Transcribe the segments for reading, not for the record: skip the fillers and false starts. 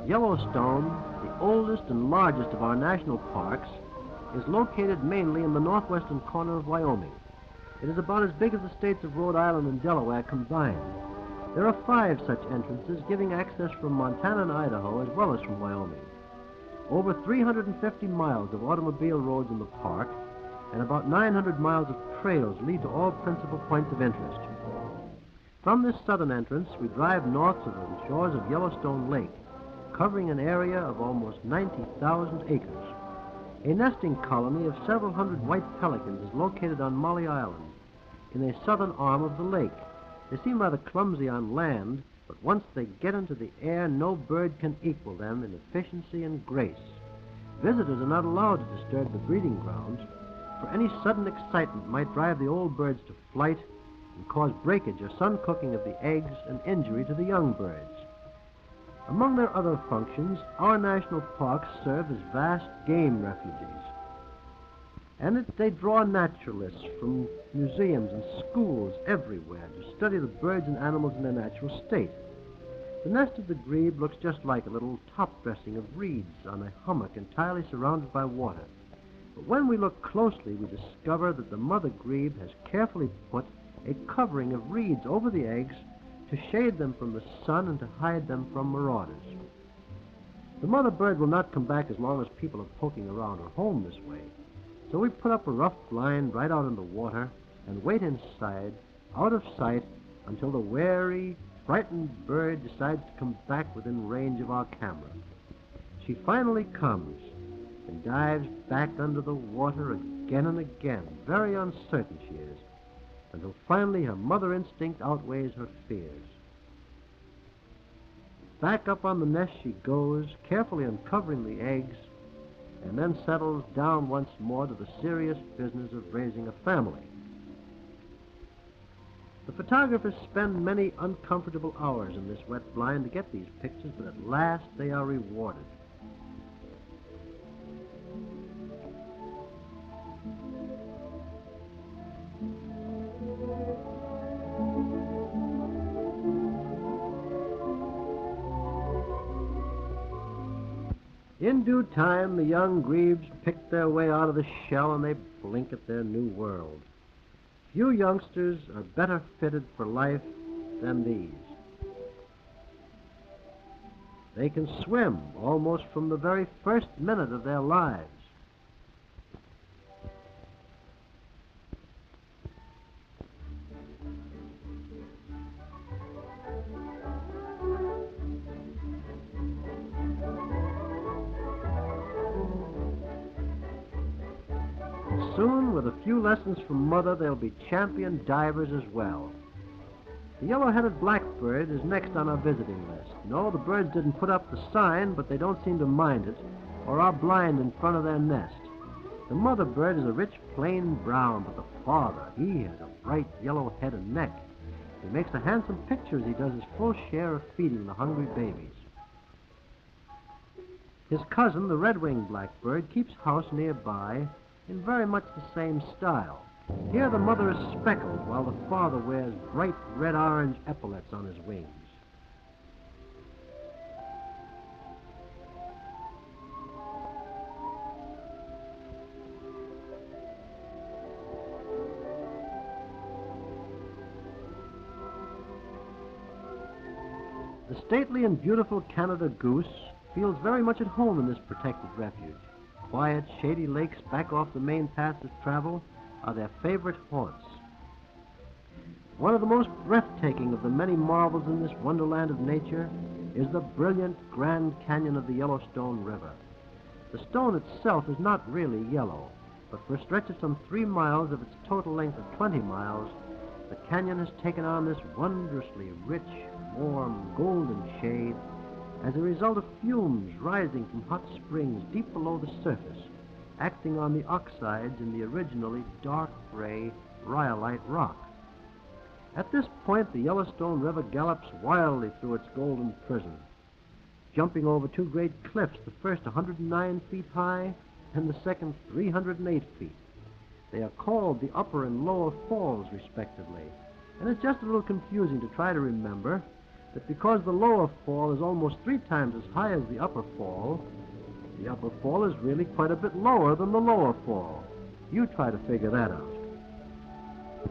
Yellowstone, the oldest and largest of our national parks, is located mainly in the northwestern corner of Wyoming. It is about as big as the states of Rhode Island and Delaware combined. There are 5 such entrances giving access from Montana and Idaho as well as from Wyoming. Over 350 miles of automobile roads in the park and about 900 miles of trails lead to all principal points of interest. From this southern entrance, we drive north to the shores of Yellowstone Lake, covering an area of almost 90,000 acres. A nesting colony of several hundred white pelicans is located on Molly Island, in a southern arm of the lake. They seem rather clumsy on land, but once they get into the air, no bird can equal them in efficiency and grace. Visitors are not allowed to disturb the breeding grounds, for any sudden excitement might drive the old birds to flight and cause breakage or sun-cooking of the eggs and injury to the young birds. Among their other functions, our national parks serve as vast game refuges. And they draw naturalists from museums and schools everywhere to study the birds and animals in their natural state. The nest of the grebe looks just like a little top dressing of reeds on a hummock entirely surrounded by water. But when we look closely, we discover that the mother grebe has carefully put a covering of reeds over the eggs to shade them from the sun and to hide them from marauders. The mother bird will not come back as long as people are poking around her home this way. So we put up a rough blind right out in the water and wait inside, out of sight, until the wary, frightened bird decides to come back within range of our camera. She finally comes and dives back under the water again and again, very uncertain she is, until finally her mother instinct outweighs her fears. Back up on the nest she goes, carefully uncovering the eggs, and then settles down once more to the serious business of raising a family. The photographers spend many uncomfortable hours in this wet blind to get these pictures, but at last they are rewarded. In due time, the young grebes pick their way out of the shell and they blink at their new world. Few youngsters are better fitted for life than these. They can swim almost from the very first minute of their lives. Soon, with a few lessons from Mother, they'll be champion divers as well. The yellow-headed blackbird is next on our visiting list. No, the birds didn't put up the sign, but they don't seem to mind it, or our blind in front of their nest. The mother bird is a rich plain brown, but the father, he has a bright yellow head and neck. He makes a handsome picture as he does his full share of feeding the hungry babies. His cousin, the red-winged blackbird, keeps house nearby in very much the same style. Here the mother is speckled, while the father wears bright red-orange epaulets on his wings. The stately and beautiful Canada goose feels very much at home in this protected refuge. Quiet, shady lakes back off the main paths of travel are their favorite haunts. One of the most breathtaking of the many marvels in this wonderland of nature is the brilliant Grand Canyon of the Yellowstone River. The stone itself is not really yellow, but for a stretch of some 3 miles of its total length of 20 miles, the canyon has taken on this wondrously rich, warm, golden shade as a result of fumes rising from hot springs deep below the surface, acting on the oxides in the originally dark gray rhyolite rock. At this point, the Yellowstone River gallops wildly through its golden prison, jumping over 2 great cliffs, the first 109 feet high and the second 308 feet. They are called the Upper and Lower Falls, respectively, and it's just a little confusing to try to remember, that because the lower fall is almost 3 times as high as the upper fall is really quite a bit lower than the lower fall. You try to figure that out.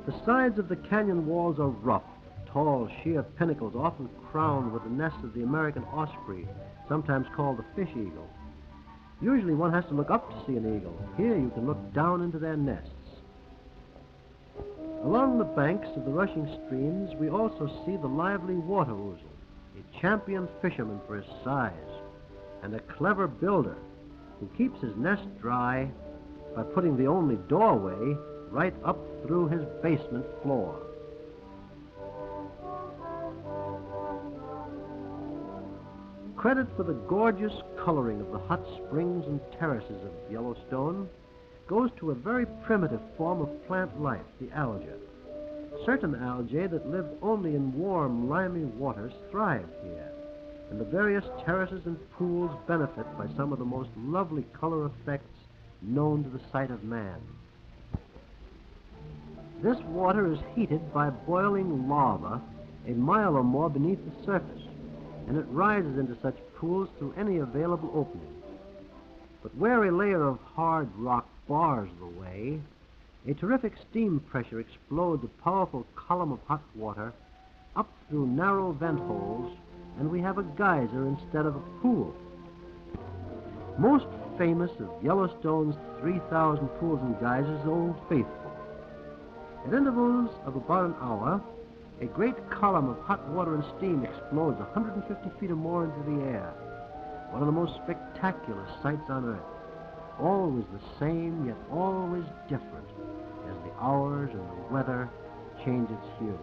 The sides of the canyon walls are rough, tall, sheer pinnacles often crowned with the nests of the American osprey, sometimes called the fish eagle. Usually one has to look up to see an eagle. Here you can look down into their nests. Along the banks of the rushing streams, we also see the lively water ouzel, a champion fisherman for his size, and a clever builder who keeps his nest dry by putting the only doorway right up through his basement floor. Credit for the gorgeous coloring of the hot springs and terraces of Yellowstone goes to a very primitive form of plant life, the algae. Certain algae that live only in warm, limy waters thrive here, and the various terraces and pools benefit by some of the most lovely color effects known to the sight of man. This water is heated by boiling lava a mile or more beneath the surface, and it rises into such pools through any available opening. But where a layer of hard rock bars the way, a terrific steam pressure explodes a powerful column of hot water up through narrow vent holes, and we have a geyser instead of a pool. Most famous of Yellowstone's 3,000 pools and geysers is Old Faithful. At intervals of about an hour, a great column of hot water and steam explodes 150 feet or more into the air. One of the most spectacular sights on earth. Always the same, yet always different, as the hours and the weather change its hue.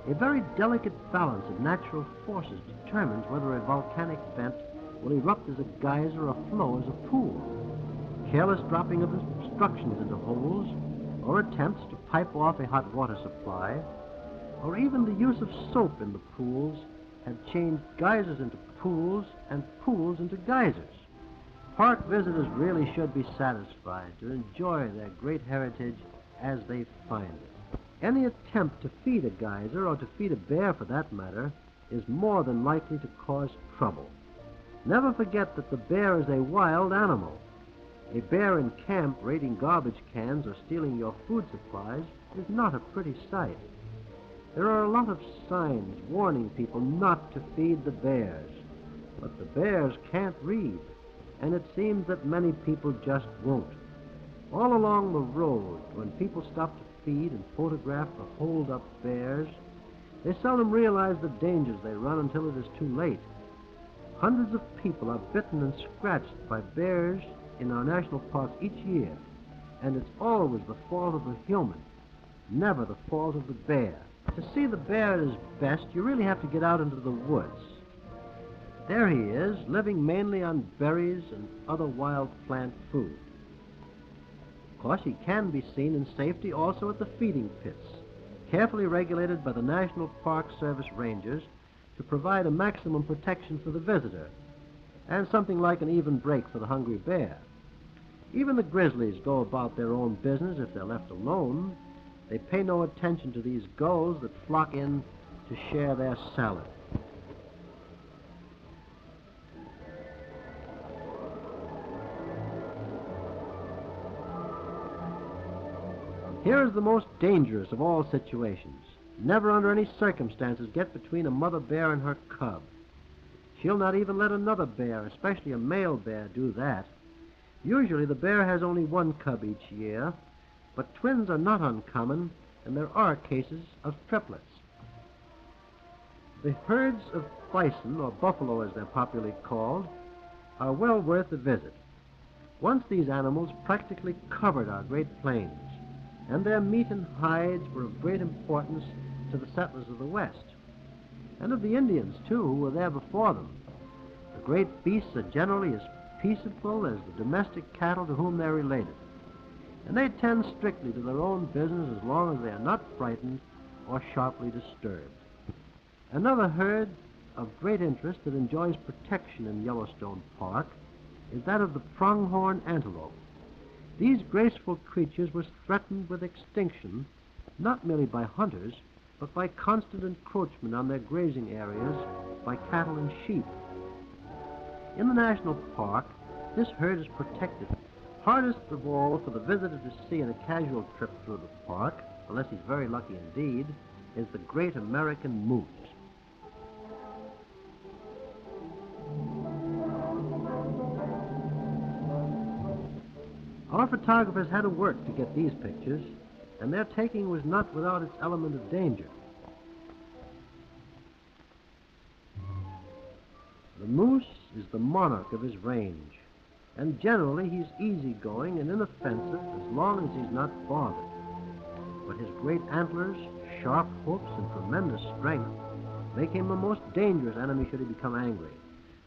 A very delicate balance of natural forces determines whether a volcanic vent will erupt as a geyser or flow as a pool. Careless dropping of obstructions into holes, or attempts to pipe off a hot water supply, or even the use of soap in the pools have changed geysers into pools and pools into geysers. Park visitors really should be satisfied to enjoy their great heritage as they find it. Any attempt to feed a geyser, or to feed a bear for that matter, is more than likely to cause trouble. Never forget that the bear is a wild animal. A bear in camp raiding garbage cans or stealing your food supplies is not a pretty sight. There are a lot of signs warning people not to feed the bears, but the bears can't read, and it seems that many people just won't. All along the road, when people stop to feed and photograph the holed-up bears, they seldom realize the dangers they run until it is too late. Hundreds of people are bitten and scratched by bears in our national parks each year, and it's always the fault of the human, never the fault of the bear. To see the bear at his best, you really have to get out into the woods. There he is, living mainly on berries and other wild plant food. Of course, he can be seen in safety also at the feeding pits, carefully regulated by the National Park Service rangers to provide a maximum protection for the visitor, and something like an even break for the hungry bear. Even the grizzlies go about their own business if they're left alone. They pay no attention to these gulls that flock in to share their salad. Here is the most dangerous of all situations. Never under any circumstances get between a mother bear and her cub. She'll not even let another bear, especially a male bear, do that. Usually the bear has only one cub each year, but twins are not uncommon, and there are cases of triplets. The herds of bison, or buffalo as they're popularly called, are well worth a visit. Once these animals practically covered our great plains, and their meat and hides were of great importance to the settlers of the West, and of the Indians, too, who were there before them. The great beasts are generally as peaceable as the domestic cattle to whom they're related, and they tend strictly to their own business as long as they are not frightened or sharply disturbed. Another herd of great interest that enjoys protection in Yellowstone Park is that of the pronghorn antelope. These graceful creatures were threatened with extinction not merely by hunters, but by constant encroachment on their grazing areas by cattle and sheep. In the national park, this herd is protected. Hardest of all for the visitor to see in a casual trip through the park, unless he's very lucky indeed, is the great American moose. Our photographers had to work to get these pictures, and their taking was not without its element of danger. The moose is the monarch of his range, and generally he's easygoing and inoffensive as long as he's not bothered. But his great antlers, sharp hoofs, and tremendous strength make him a most dangerous enemy should he become angry.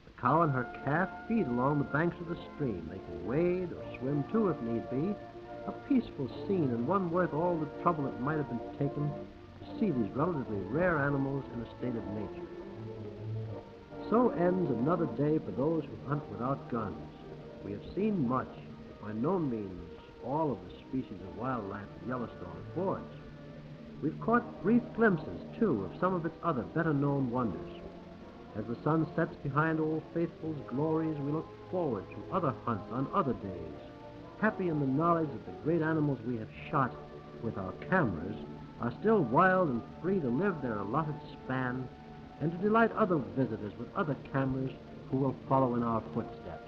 The cow and her calf feed along the banks of the stream. They can wade or swim too if need be. A peaceful scene, and one worth all the trouble it might have been taken to see these relatively rare animals in a state of nature. So ends another day for those who hunt without guns. We have seen much, but by no means all of the species of wildlife that Yellowstone affords. We've caught brief glimpses, too, of some of its other better-known wonders. As the sun sets behind Old Faithful's glories, we look forward to other hunts on other days, happy in the knowledge that the great animals we have shot with our cameras are still wild and free to live their allotted span and to delight other visitors with other cameras who will follow in our footsteps.